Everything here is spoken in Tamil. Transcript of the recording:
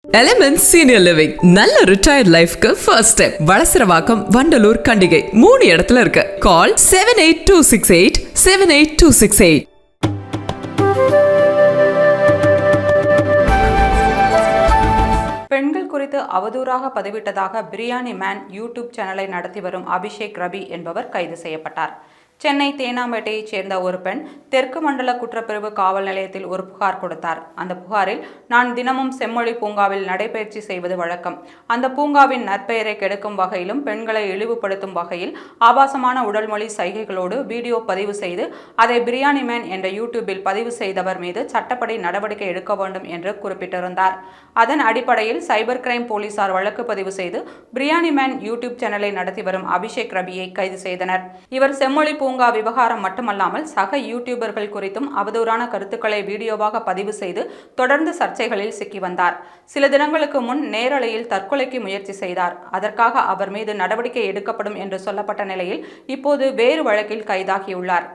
எலிமெண்ட் சீனியர் லிவிங் நல்ல ரிட்டையர்ட் லைஃப்க்கு ஃபர்ஸ்ட் ஸ்டெப். வளசரவாக்கம், வண்டலூர், கண்டிகை 3 இடத்துல இருக்கு. கால் 7826878268. பெண்கள் குறித்து அவதூறாக பதிவிட்டதாக பிரியாணி மேன் யூடியூப் சேனலை நடத்தி வரும் அபிஷேக் ரவி என்பவர் கைது செய்யப்பட்டார். சென்னை தேனாம்பேட்டையைச் சேர்ந்த ஒரு பெண் தெற்கு மண்டல குற்றப்பிரிவு காவல் நிலையத்தில் ஒரு புகார் கொடுத்தார். அந்த புகாரில், நான் தினமும் செம்மொழி பூங்காவில் நடைபயிற்சி செய்வது வழக்கம். அந்த பூங்காவின் நற்பெயரை கெடுக்கும் வகையிலும் பெண்களை இழிவுபடுத்தும் வகையில் ஆபாசமான உடல்மொழி சைகைகளோடு வீடியோ பதிவு செய்து அதை பிரியாணி மேன் என்ற யூடியூபில் பதிவு செய்தவர் மீது சட்டப்படி நடவடிக்கை எடுக்க வேண்டும் என்று குறிப்பிட்டிருந்தார். அதன் அடிப்படையில் சைபர் கிரைம் போலீசார் வழக்கு பதிவு செய்து பிரியாணி மேன் யூடியூப் சேனலை நடத்தி வரும் அபிஷேக் ரவியை கைது செய்தனர். இவர் செம்மொழி பூங்கா விவகாரம் மட்டுமல்லாமல் சக யூடியூபர்கள் குறித்தும் அவதூறான கருத்துக்களை வீடியோவாக பதிவு செய்து தொடர்ந்து சர்ச்சைகளில் சிக்கி வந்தார். சில தினங்களுக்கு முன் நேரலையில் தற்கொலைக்கு முயற்சி செய்தார். அதற்காக அவர் மீது நடவடிக்கை எடுக்கப்படும் என்று சொல்லப்பட்ட நிலையில் இப்போது வேறு வழக்கில் கைதாகியுள்ளார்.